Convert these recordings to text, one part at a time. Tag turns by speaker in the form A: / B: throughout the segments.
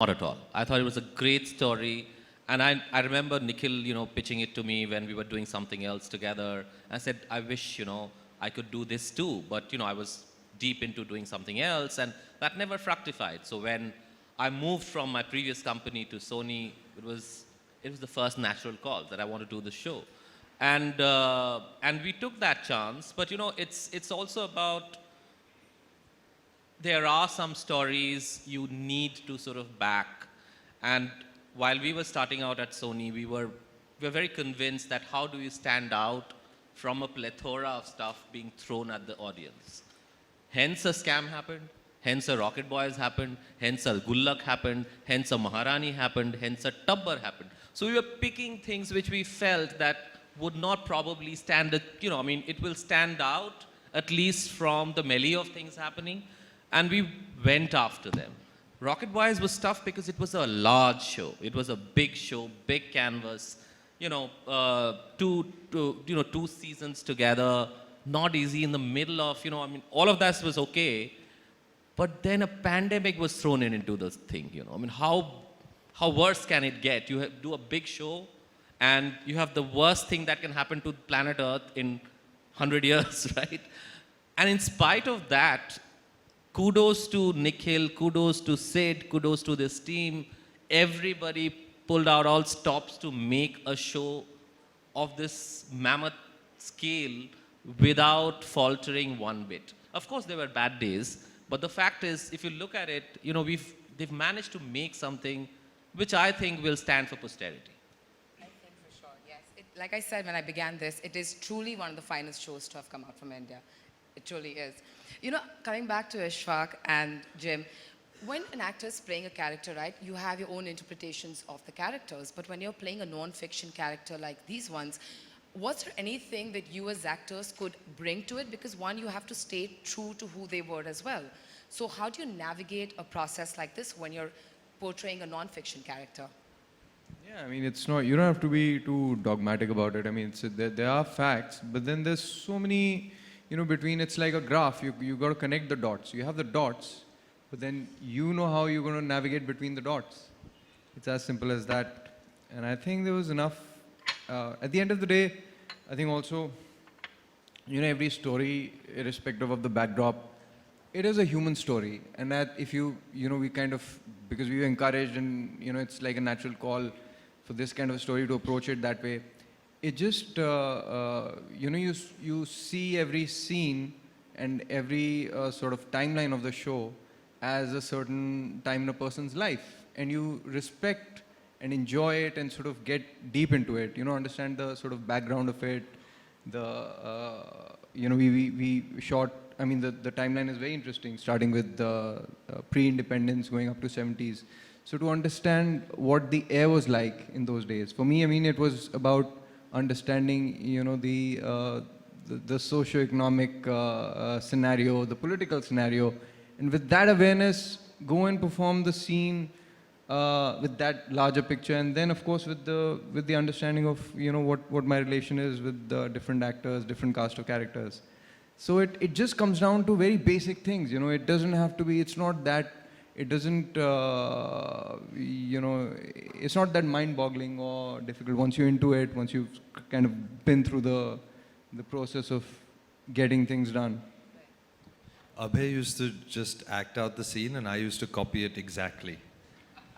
A: Not at all. I thought it was a great story. And I remember Nikhil, pitching it to me when we were doing something else together. I said, I wish, I could do this too. But, I was deep into doing something else and that never fructified. So when I moved from my previous company to Sony, it was the first natural call that I want to do the show. And we took that chance. But, it's also about there are some stories you need to sort of back. And while we were starting out at Sony, we were very convinced that how do you stand out from a plethora of stuff being thrown at the audience. Hence a scam happened, hence a Rocket Boys happened, hence a Gullak happened, hence a Maharani happened, hence a Tabbar happened. So we were picking things which we felt that would not probably stand, it will stand out at least from the melee of things happening. And we went after them. Rocket Boys was tough because it was a large show. It was a big show, big canvas. Two seasons together, not easy in the middle of, all of that was okay. But then a pandemic was thrown into this thing, how worse can it get? You do a big show and you have the worst thing that can happen to planet Earth in 100 years, right? And in spite of that, kudos to Nikhil, kudos to Sid, kudos to this team. Everybody pulled out all stops to make a show of this mammoth scale without faltering one bit. Of course, there were bad days, but the fact is, if you look at it, they've managed to make something which I think will stand for posterity.
B: I think for sure, yes. Like I said when I began this, it is truly one of the finest shows to have come out from India. It truly is. Coming back to Ishfaq and Jim, when an actor is playing a character, right, you have your own interpretations of the characters. But when you're playing a non-fiction character like these ones, was there anything that you as actors could bring to it? Because one, you have to stay true to who they were as well. So how do you navigate a process like this when you're portraying a non-fiction character?
C: Yeah, it's not, you don't have to be too dogmatic about it. There are facts, but then there's so many, it's like a graph. You got to connect the dots. You have the dots, but then you know how you're going to navigate between the dots. It's as simple as that. And I think there was enough. At the end of the day, I think also, every story, irrespective of the backdrop, it is a human story. And that if we kind of, because we were encouraged and, it's like a natural call for this kind of story to approach it that way. It just, you see every scene and every sort of timeline of the show as a certain time in a person's life. And you respect and enjoy it and sort of get deep into it, understand the sort of background of it. We shot, the timeline is very interesting, starting with the pre-independence going up to 70s. So to understand what the air was like in those days. For me, it was about understanding, the socio-economic scenario, the political scenario, and with that awareness, go and perform the scene with that larger picture, and then of course with the understanding of what my relation is with the different actors, different cast of characters. So it just comes down to very basic things. It doesn't have to be. It's not that. It doesn't. It's not that mind-boggling or difficult. Once you're into it, once you've kind of been through the process of getting things done.
D: Abhay used to just act out the scene, and I used to copy it exactly.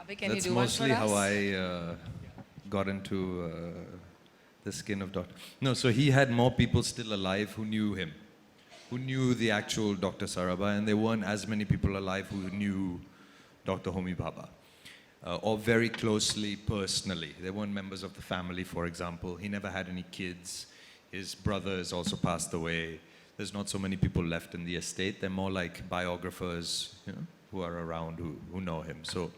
B: Abhay, can
D: That's
B: you do one for
D: mostly
B: us?
D: how I got into the skin of Dr. No, so he had more people still alive who knew him, who knew the actual Dr. Sarabha, and there weren't as many people alive who knew Dr. Homi Bhabha, or very closely personally. They weren't members of the family, for example. He never had any kids. His brother has also passed away. There's not so many people left in the estate. They're more like biographers, who are around, who know him. So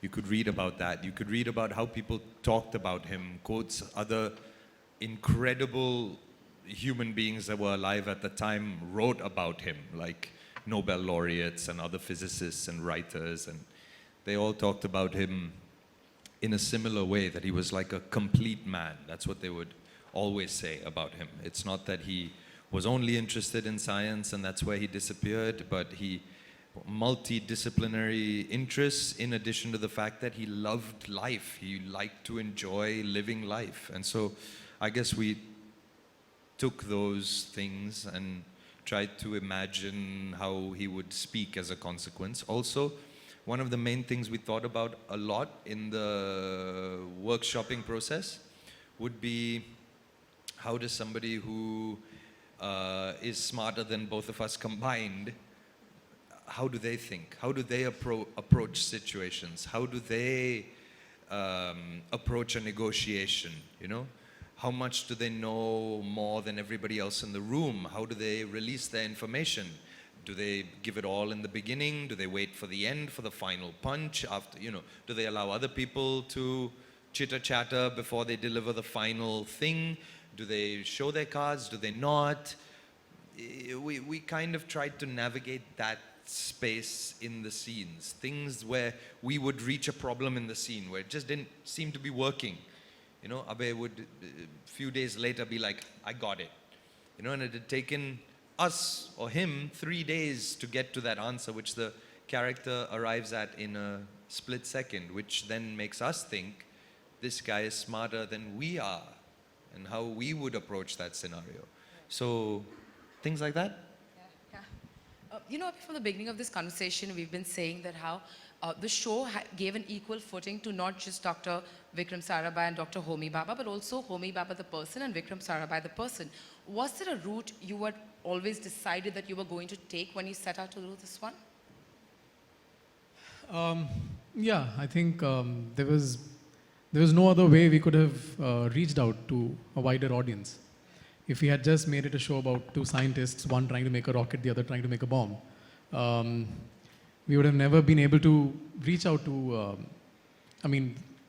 D: you could read about that. You could read about how people talked about him, quotes other incredible human beings that were alive at the time wrote about him, like Nobel laureates and other physicists and writers, and they all talked about him in a similar way, that he was like a complete man. That's what they would always say about him. It's not that he was only interested in science and that's where he disappeared, but he multidisciplinary interests, in addition to the fact that he loved life. He liked to enjoy living life. And so I guess we took those things and tried to imagine how he would speak as a consequence. Also, one of the main things we thought about a lot in the workshopping process would be, how does somebody who is smarter than both of us combined, how do they think? How do they approach situations? How do they approach a negotiation, you know? How much do they know more than everybody else in the room? How do they release their information? Do they give it all in the beginning? Do they wait for the end, for the final punch? After, you know, do they allow other people to chitter-chatter before they deliver the final thing? Do they show their cards? Do they not? We kind of tried to navigate that space in the scenes. Things where we would reach a problem in the scene where it just didn't seem to be working. You know, Abe would, a few days later, be like, I got it. You know, and it had taken us or him 3 days to get to that answer, which the character arrives at in a split second, which then makes us think this guy is smarter than we are and how we would approach that scenario. So, things like that.
B: You know, from the beginning of this conversation, we've been saying that how the show gave an equal footing to not just Dr. Vikram Sarabhai and Dr. Homi Bhabha, but also Homi Bhabha the person and Vikram Sarabhai the person. Was there a route you had always decided that you were going to take when you set out to do this one?
E: Yeah, I think there was no other way we could have reached out to a wider audience. If we had just made it a show about two scientists, one trying to make a rocket, the other trying to make a bomb, we would have never been able to reach out to,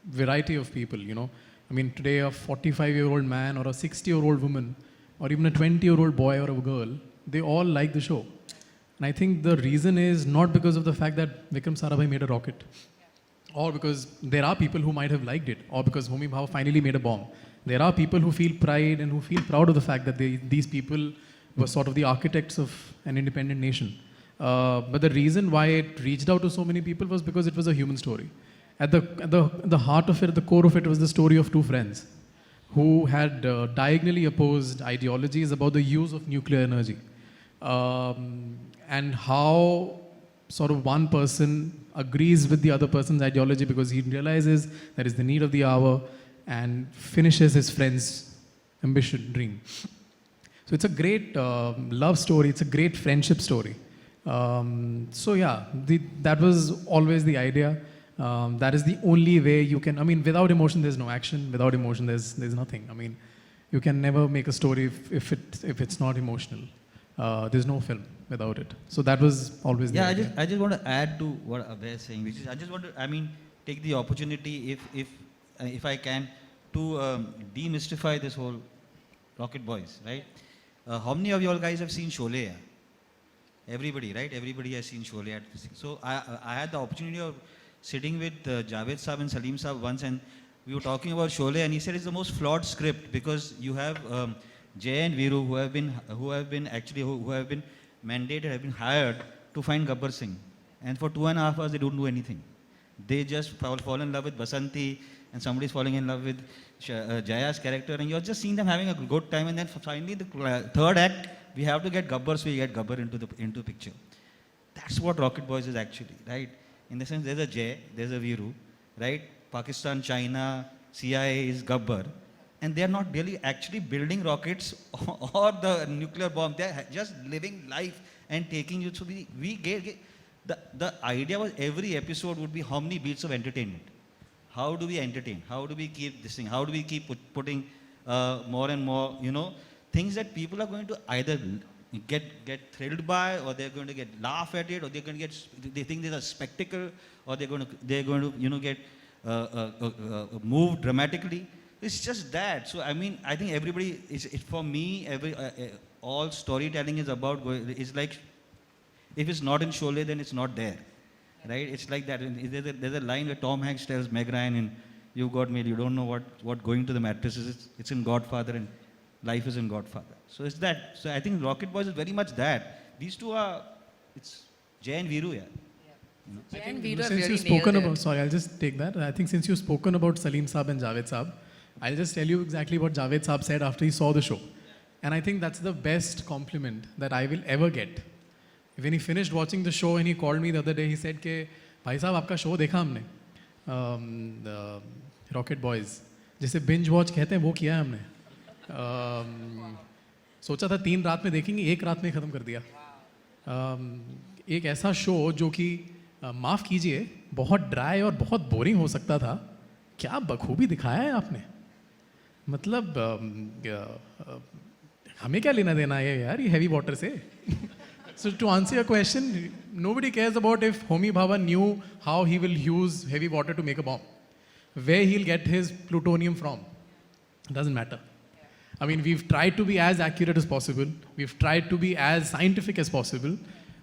E: variety of people, you know. I mean, today a 45-year-old man or a 60-year-old woman or even a 20-year-old boy or a girl, they all like the show. And I think the reason is not because of the fact that Vikram Sarabhai made a rocket, or because there are people who might have liked it, or because Homi Bhabha finally made a bomb. There are people who feel pride and who feel proud of the fact that these people were sort of the architects of an independent nation. But the reason why it reached out to so many people was because it was a human story. At the heart of it, at the core of it, was the story of two friends who had diagonally opposed ideologies about the use of nuclear energy. And how sort of one person agrees with the other person's ideology because he realizes that is the need of the hour and finishes his friend's ambition, dream. So it's a great love story, it's a great friendship story. That was always the idea. That is the only way you can, without emotion there's no action, without emotion there's nothing. You can never make a story if it's not emotional. There's no film without it. So that was always the idea.
F: I just want to add to what Abhay is saying, which is I just want to, take the opportunity, if I can, to demystify this whole Rocket Boys, right? How many of you all guys have seen Sholay? Everybody, right? Everybody has seen Sholay at FICCI. So I had the opportunity of sitting with Javed Saab and Salim Saab once, and we were talking about Sholay, and he said it's the most flawed script because you have Jay and Viru who have been mandated, have been hired to find Gabbar Singh, and for 2.5 hours they don't do anything. They just fall in love with Basanti, and somebody's falling in love with Jaya's character, and you're just seeing them having a good time, and then finally the third act, we have to get Gabbar, so we get Gabbar into picture. That's what Rocket Boys is actually, right? In the sense, there's a Jay, there's a Viru, right? Pakistan, China, CIA is Gabbar, and they're not really actually building rockets or the nuclear bomb. They're just living life and taking you. So we get the idea was every episode would be how many beats of entertainment. How do we entertain? How do we keep this thing? How do we keep putting more and more, things that people are going to either get thrilled by, or they're going to laugh at it, or they're going to they think there's a spectacle, or they're going to get moved dramatically. It's just that. So I think everybody for me, all storytelling is about it's like, if it's not in Sholay, then it's not there, right? It's like that. There's a line where Tom Hanks tells Meg Ryan in You Got Mail, you don't know what going to the mattress is. It's in Godfather, and life is in Godfather. So it's that. So I think Rocket Boys is very much that. These two are, it's Jay and Viru, yeah.
B: Jay and Veeru have
E: Since
B: really
E: you've spoken
B: nailed
E: about,
B: it.
E: sorry, I'll just take that. I think since you've spoken about Salim Saab and Javed Saab, I'll just tell you exactly what Javed Saab said after he saw the show. And I think that's the best compliment that I will ever get. When he finished watching the show and he called me the other day, he said कि भाई साहब आपका show देखा हमने, Rocket Boys, जिसे binge watch कहते हैं वो किया है हमने. सोचा था 3 रात में देखेंगे, 1 रात में ख़त्म कर दिया. एक ऐसा शो जो कि माफ़ कीजिए बहुत ड्राई और बहुत बोरिंग हो सकता था, क्या बखूबी दिखाया है आपने. मतलब हमें क्या लेना देना है यार ये हैवी वाटर से. So to answer your question, nobody cares about if Homi Bhabha knew how he will use heavy water to make a bomb, where he'll get his plutonium from. It doesn't matter. I mean, we've tried to be as accurate as possible. We've tried to be as scientific as possible.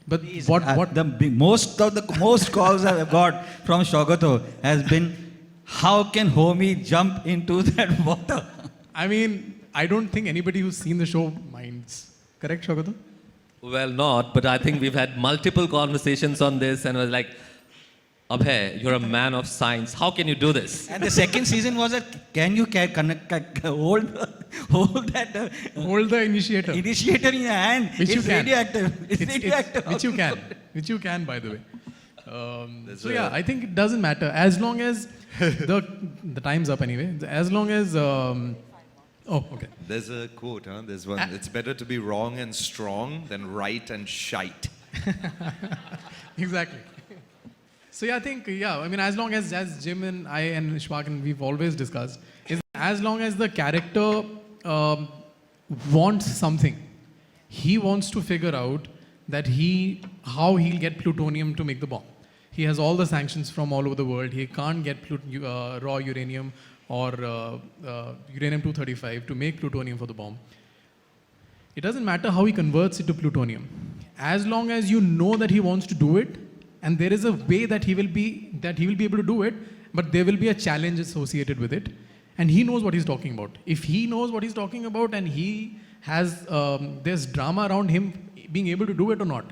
E: But what
F: most calls I've got from Shogato has been, how can Homi jump into that water?
E: I mean, I don't think anybody who's seen the show minds. Correct, Shogato?
A: Well, not, but I think we've had multiple conversations on this, and I was like, Abhay, you're a man of science. How can you do this?
F: And the second season was that, can you hold that
E: Hold the initiator.
F: initiator in your hand?
E: Which you
F: It's
E: can.
F: radioactive. It's radioactive.
E: Which you can, by the way. So yeah, I think it doesn't matter as long as the time's up anyway. As long as okay.
D: There's a quote, huh? There's one. It's better to be wrong and strong than right and shite.
E: Exactly. So yeah, I think I mean, as long as Jim and I and Ishwak and we've always discussed, is as long as the character wants something, he wants to figure out that how he'll get plutonium to make the bomb. He has all the sanctions from all over the world. He can't get raw uranium or uranium-235 to make plutonium for the bomb. It doesn't matter how he converts it to plutonium. As long as you know that he wants to do it, and there is a way that he will be able to do it, but there will be a challenge associated with it, and he knows what he's talking about. If he knows what he's talking about, and he has there's drama around him being able to do it or not,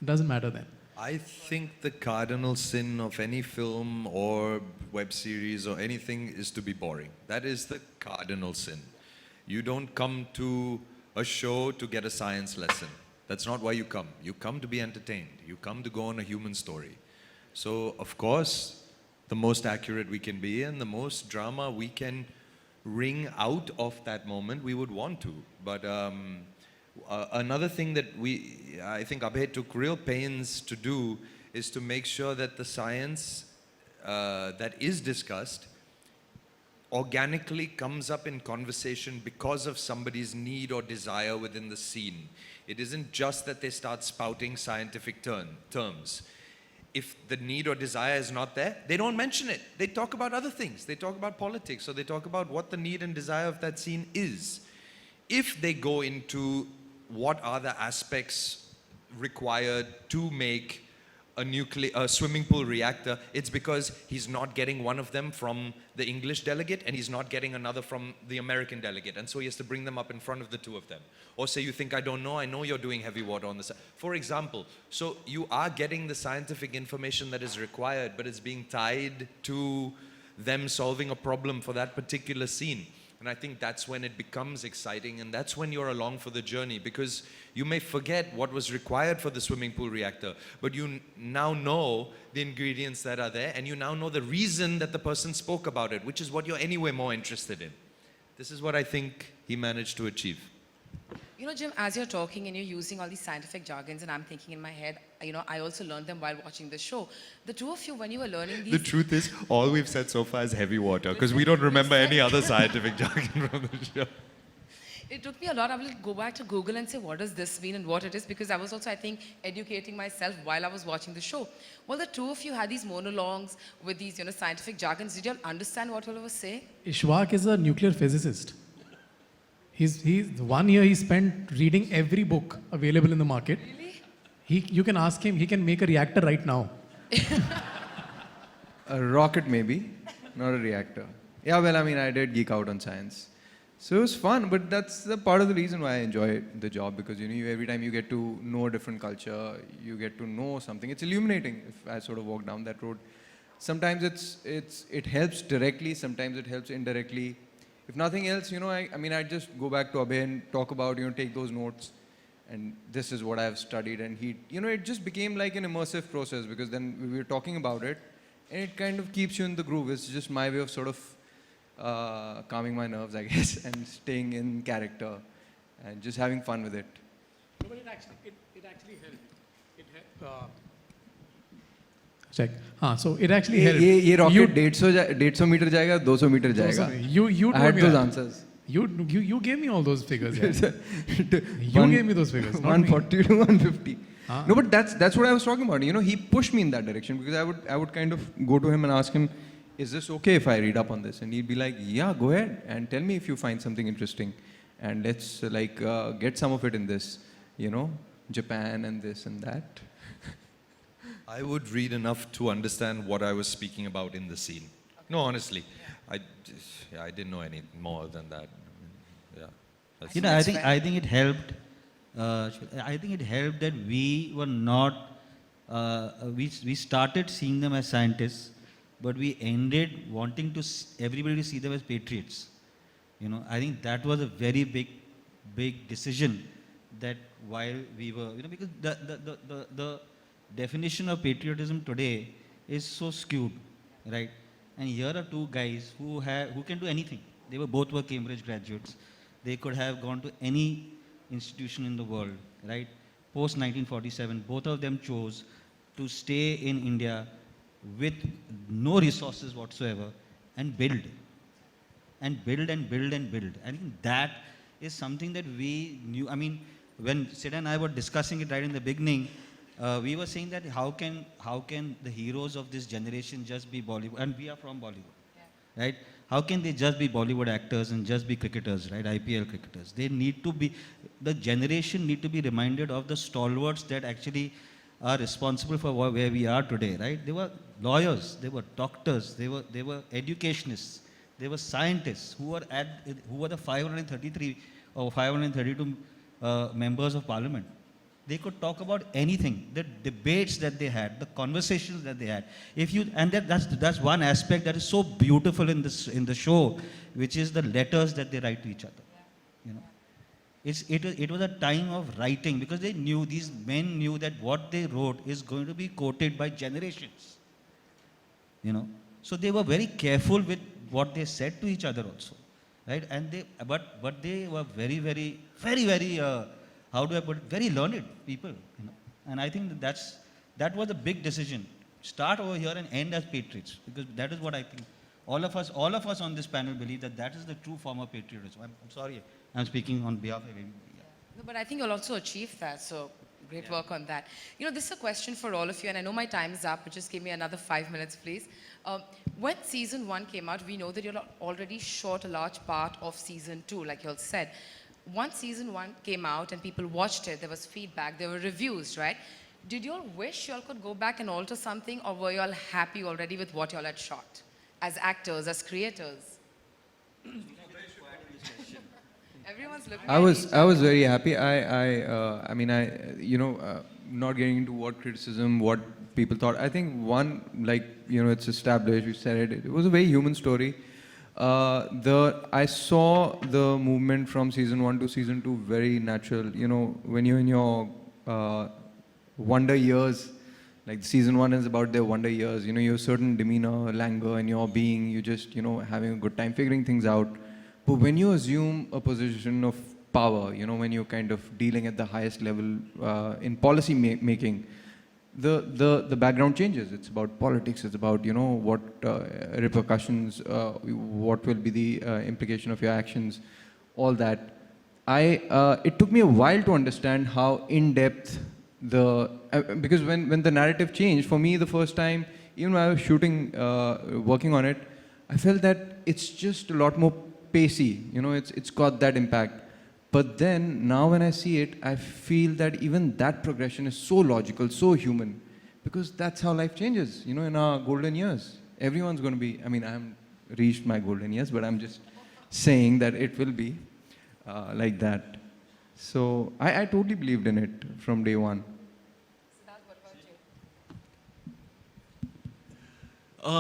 E: it doesn't matter then.
D: I think the cardinal sin of any film or web series or anything is to be boring. That is the cardinal sin. You don't come to a show to get a science lesson. That's not why you come. You come to be entertained. You come to go on a human story. So, of course, the most accurate we can be and the most drama we can wring out of that moment, we would want to. But another thing that I think Abhay took real pains to do is to make sure that the science that is discussed organically comes up in conversation because of somebody's need or desire within the scene. It isn't just that they start spouting scientific terms. If the need or desire is not there, they don't mention it. They talk about other things. They talk about politics, or they talk about what the need and desire of that scene is. If they go into what are the aspects required to make a swimming pool reactor, it's because he's not getting one of them from the English delegate and he's not getting another from the American delegate, and so he has to bring them up in front of the two of them. Or say, you think I don't know? I know you're doing heavy water on the side. For example, so you are getting the scientific information that is required, but it's being tied to them solving a problem for that particular scene. And I think that's when it becomes exciting, and that's when you're along for the journey, because you may forget what was required for the swimming pool reactor, but you now know the ingredients that are there, and you now know the reason that the person spoke about it, which is what you're anyway more interested in. This is what I think he managed to achieve.
B: You know, Jim, as you're talking and you're using all these scientific jargons, and I'm thinking in my head, you know, I also learned them while watching the show. The two of you, when you were learning these...
D: The truth is, all we've said so far is heavy water, because we don't remember any other scientific jargon from the show.
B: It took me a lot. I will go back to Google and say, what does this mean and what it is? Because I was also, I think, educating myself while I was watching the show. Well, the two of you had these monologues with these, you know, scientific jargons. Did you all understand what you all were saying?
E: Ishwak is a nuclear physicist. He's 1 year he spent reading every book available in the market.
B: Really?
E: You can ask him, he can make a reactor right now.
C: A rocket maybe, not a reactor. Yeah, well, I mean, I did geek out on science. So it was fun, but that's the part of the reason why I enjoy the job, because every time you get to know a different culture, you get to know something. It's illuminating if I sort of walk down that road. Sometimes it helps directly, sometimes it helps indirectly. If nothing else, I just go back to Abhay and talk about, take those notes, and this is what I've studied, and it just became like an immersive process, because then we were talking about it, and it kind of keeps you in the groove. It's just my way of sort of calming my nerves, I guess, and staying in character and just having fun with it.
E: No, but it actually helped. It helped. Check. So it actually helped.
C: ये rocket 150 metre जाएगा, 200 metre जाएगा.
E: You
C: I had
E: told me
C: those
E: that.
C: answers.
E: You gave me all those figures. Yeah. You gave me those figures. Not me.
C: 140 to 150. No, but that's what I was talking about. He pushed me in that direction, because I would kind of go to him and ask him, is this okay if I read up on this? And he'd be like, yeah, go ahead and tell me if you find something interesting, and let's get some of it in this, Japan and this and that.
D: I would read enough to understand what I was speaking about in the scene. No, honestly, I didn't know any more than that. That's
F: I think it helped. I think it helped that we were not. We started seeing them as scientists, but we ended wanting everybody to see them as patriots. I think that was a very big decision. That while we were, because the definition of patriotism today is so skewed, right? And here are two guys who can do anything. They both were Cambridge graduates. They could have gone to any institution in the world, right? Post 1947, both of them chose to stay in India with no resources whatsoever and build. And build and build and build. I think that is something that we knew. When Sid and I were discussing it right in the beginning, we were saying that how can the heroes of this generation just be Bollywood, and we are from Bollywood, right? How can they just be Bollywood actors and just be cricketers, right? IPL cricketers. The generation need to be reminded of the stalwarts that actually are responsible for where we are today, right? They were lawyers, they were doctors, they were educationists, they were scientists who were the 533 or 532 members of parliament. They could talk about anything, the debates that they had, the conversations that they had. That's one aspect that is so beautiful in the show, which is the letters that they write to each other. It was a time of writing, because these men knew that what they wrote is going to be quoted by generations. So they were very careful with what they said to each other also, right? And but they were very, very, very, very. How do I put it? Very learned people, And I think that was a big decision. Start over here and end as patriots, because that is what I think. All of us on this panel believe that is the true form of patriotism. I'm sorry, I'm speaking on behalf of everybody.
B: No, but I think you'll also achieve that. So great work on that. This is a question for all of you, and I know my time is up, but just give me another 5 minutes, please. When season 1 came out, we know that you'll already shot a large part of season 2, like you all said. Once season 1 came out and people watched it, there was feedback, there were reviews, right? Did you all wish you all could go back and alter something, or were you all happy already with what you all had shot as actors, as creators? Everyone's looking
C: I was very happy. Not getting into what criticism, what people thought. I think one, it's established, we said it was a very human story. I saw the movement from season 1 to season 2 very natural. When you're in your wonder years, like season 1 is about their wonder years, your certain demeanor, languor, and your being, you just, having a good time figuring things out. But when you assume a position of power, when you're kind of dealing at the highest level in policy making, the background changes. It's about politics. It's about what repercussions, what will be the implication of your actions, all that. It took me a while to understand how in depth because when the narrative changed for me the first time, even when I was shooting, working on it, I felt that it's just a lot more pacey. It's got that impact. But then, now when I see it, I feel that even that progression is so logical, so human, because that's how life changes, in our golden years. Everyone's going to be, I haven't reached my golden years, but I'm just saying that it will be like that. So I totally believed in it from day one.
B: Siddharth, what about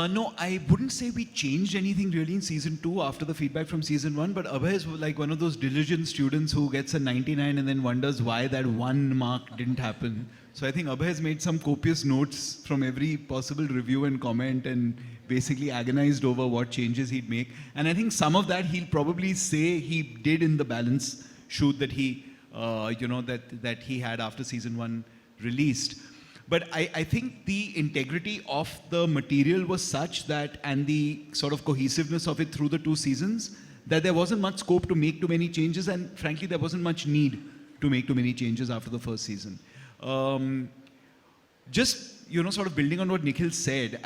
B: you?
G: No, I wouldn't say we changed anything really in season 2 after the feedback from season 1, but Abhay is like one of those diligent students who gets a 99 and then wonders why that 1 mark didn't happen. So I think Abhay has made some copious notes from every possible review and comment and basically agonized over what changes he'd make. And I think some of that he'll probably say he did in the balance shoot that he, that he had after season 1 released. But I think the integrity of the material was such that, and the sort of cohesiveness of it through the 2 seasons, that there wasn't much scope to make too many changes, and frankly, there wasn't much need to make too many changes after the first season. Sort of building on what Nikhil said,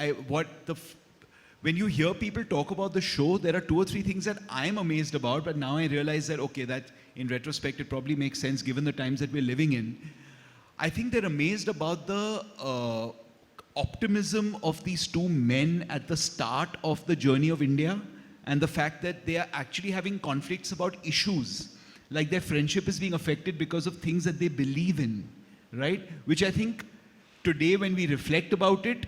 G: when you hear people talk about the show, there are 2 or 3 things that I'm amazed about, but now I realize that, okay, that in retrospect, it probably makes sense given the times that we're living in. I think they're amazed about the optimism of these 2 men at the start of the journey of India, and the fact that they are actually having conflicts about issues. Like their friendship is being affected because of things that they believe in, right? Which I think today when we reflect about it,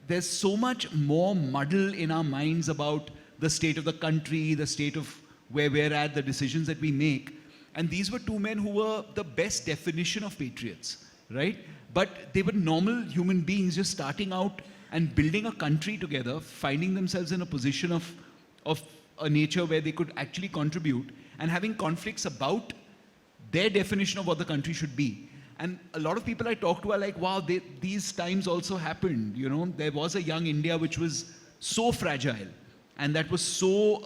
G: there's so much more muddle in our minds about the state of the country, the state of where we're at, the decisions that we make. And these were 2 men who were the best definition of patriots, right? But they were normal human beings just starting out and building a country together, finding themselves in a position of a nature where they could actually contribute, and having conflicts about their definition of what the country should be. And a lot of people I talk to are like, wow, these times also happened. There was a young India which was so fragile, and that was so,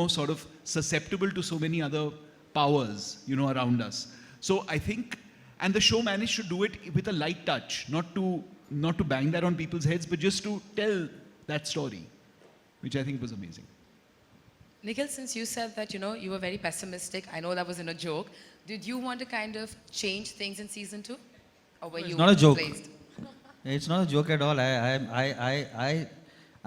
G: sort of susceptible to so many other powers, around us. So I think, and the show managed to do it with a light touch, not to bang that on people's heads, but just to tell that story, which I think was amazing.
B: Nikhil, since you said that, you were very pessimistic, I know that was in a joke. Did you want to kind of change things in season 2? Or were
F: It's
B: you
F: not a joke.
B: pleased?
F: It's not a joke at all. I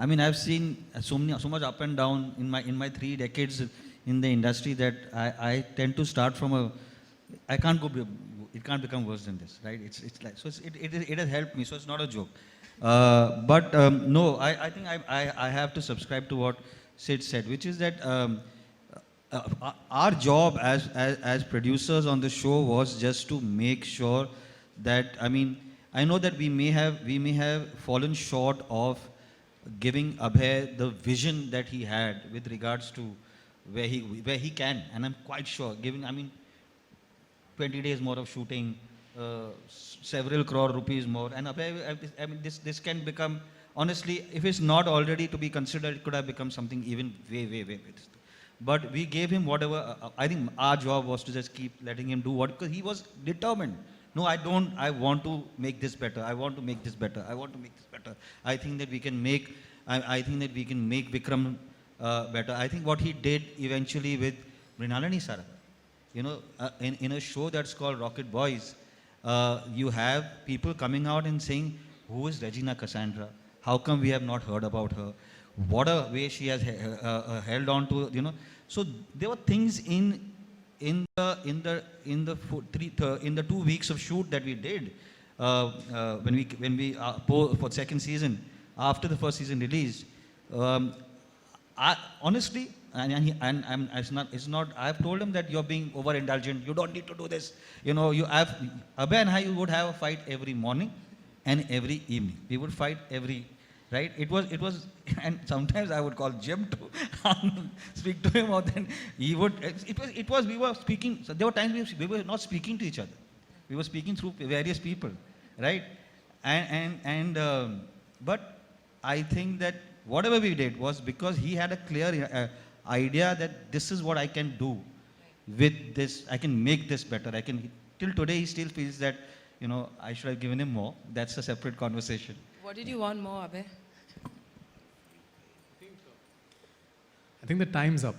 F: mean, I've seen so much up and down in my 3 decades in the industry that I tend to start from it can't become worse than this, right? It's like, so it has helped me, so it's not a joke. No, I think I have to subscribe to what Sid said, which is that our job as producers on the show was just to make sure that, I mean, I know that we may have fallen short of giving Abhay the vision that he had with regards to where he can, and I'm quite sure, 20 days more of shooting, several crore rupees more, and Abhay, I mean, this can become, honestly, if it's not already to be considered, it could have become something even way. But we gave him whatever. I think our job was to just keep letting him do what, because he was determined. No, I want to make this better. I want to make this better. I want to make this better. I think that we can make. I think that we can make Vikram better. I think what he did eventually with Mrinalini Sarbh, in a show that's called Rocket Boys, you have people coming out and saying, who is Regina Cassandra? How come we have not heard about her? What a way she has held on to, So there were things in the 2 weeks of shoot that we did when we for second season after the first season released. I honestly, it's not. I've told him that you're being overindulgent. You don't need to do this. Abhay and I would have a fight every morning and every evening. We would fight right? It was, and sometimes I would call Jim to speak to him, or then he would. We were speaking. So there were times we were not speaking to each other. We were speaking through various people, right? But I think that whatever we did was because he had a clear idea that this is what I can do with this. I can make this better. Till today he still feels that, I should have given him more. That's a separate conversation.
B: What did you want more, Abhay?
E: I think the time's up.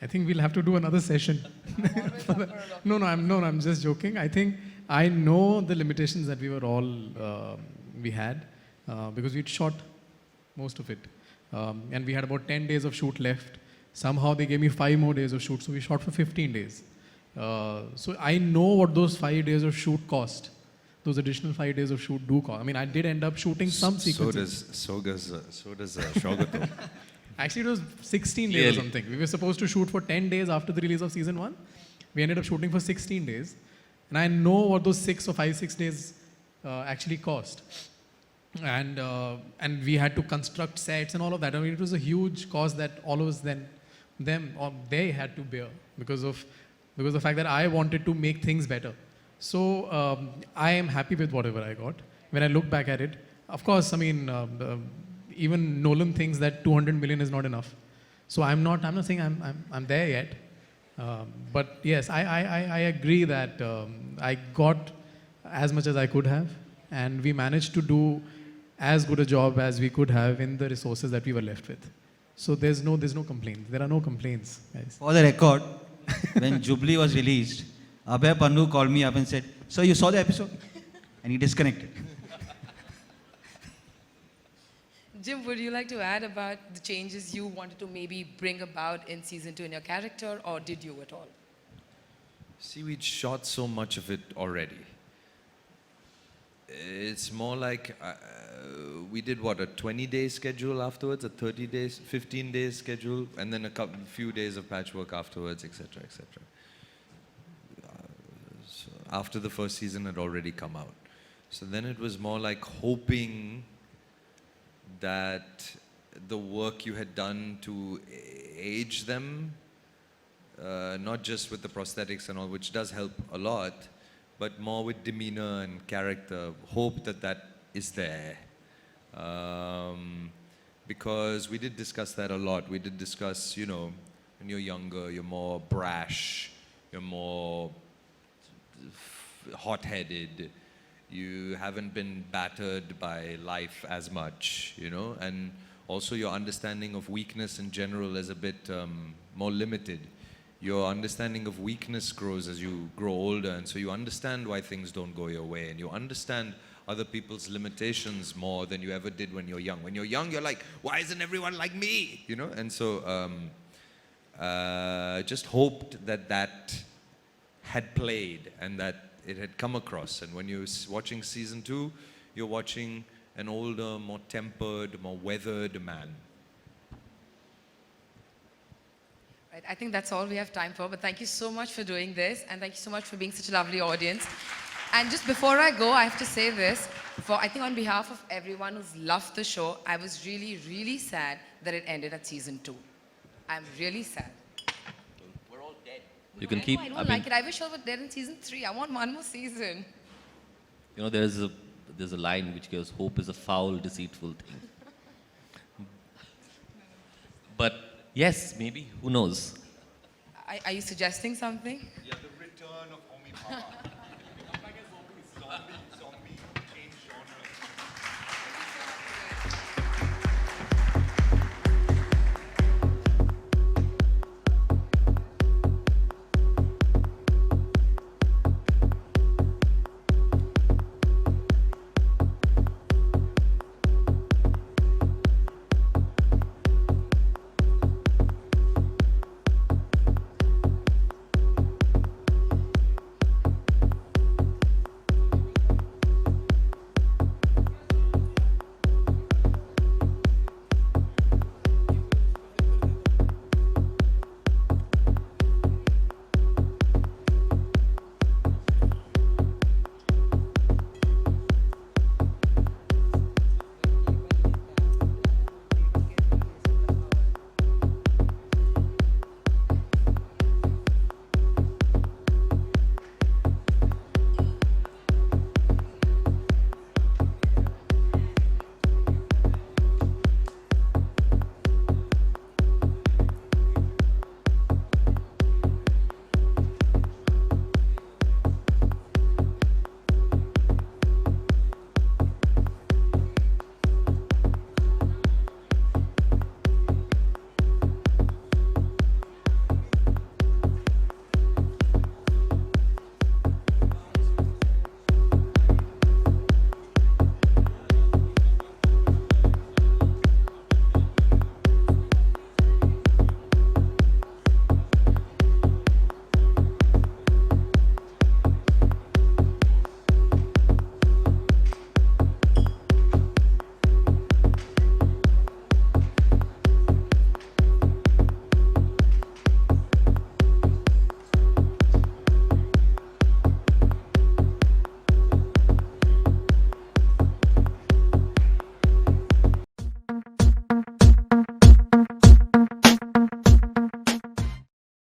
E: I think we'll have to do another session. No, I'm just joking. I think I know the limitations that we had because we'd shot most of it. And we had about 10 days of shoot left. Somehow they gave me 5 more days of shoot, so we shot for 15 days. So I know what those 5 days of shoot cost. Those additional 5 days of shoot do cost. I mean, I did end up shooting some sequences.
D: So does Shaugat.
E: Actually, it was 16 days or
A: Really?
E: something. We were supposed to shoot for 10 days after the release of season 1. We ended up shooting for 16 days. And I know what those 6 days actually cost. And we had to construct sets and all of that. I mean, it was a huge cost that all of us they had to bear because of the fact that I wanted to make things better. So I am happy with whatever I got. When I look back at it, of course, I mean, even Nolan thinks that 200 million is not enough. So I'm not saying I'm there yet. But yes, I agree that I got as much as I could have, and we managed to do as good a job as we could have in the resources that we were left with. So there's no complaints. There are no complaints, guys.
F: For the record, when Jubilee was released, Abhay Pannu called me up and said, "So you saw the episode?" And he disconnected.
B: Jim, would you like to add about the changes you wanted to maybe bring about in season 2 in your character, or did you at all?
D: See, we'd shot so much of it already. It's more like we did what, a 20-day schedule afterwards, a 30 days, 15 days schedule, and then a few days of patchwork afterwards, etc., etc. So after the first season had already come out. So then it was more like hoping that the work you had done to age them, not just with the prosthetics and all, which does help a lot, but more with demeanor and character. Hope that is there. Because we did discuss that a lot. We did discuss, you know, when you're younger, you're more brash, you're more hot-headed, you haven't been battered by life as much, you know, and also your understanding of weakness in general is a bit more limited. Your understanding of weakness grows as you grow older, and so you understand why things don't go your way, and you understand other people's limitations more than you ever did when you're young. When you're young, you're like, why isn't everyone like me? You know, and so just hoped that had played and that it had come across. And when you're watching season 2, you're watching an older, more tempered, more weathered man.
B: Right, I think that's all we have time for, but thank you so much for doing this, and thank you so much for being such a lovely audience. And just before I go, I have to say this, I think on behalf of everyone who's loved the show, I was really, really sad that it ended at season 2. I'm really sad.
A: You can
B: I
A: keep.
B: know, I don't like it. I wish I was there in season 3. I want one more season.
A: You know, there's a line which goes, "Hope is a foul, deceitful thing." But yes, maybe. Who knows?
B: Are you suggesting something?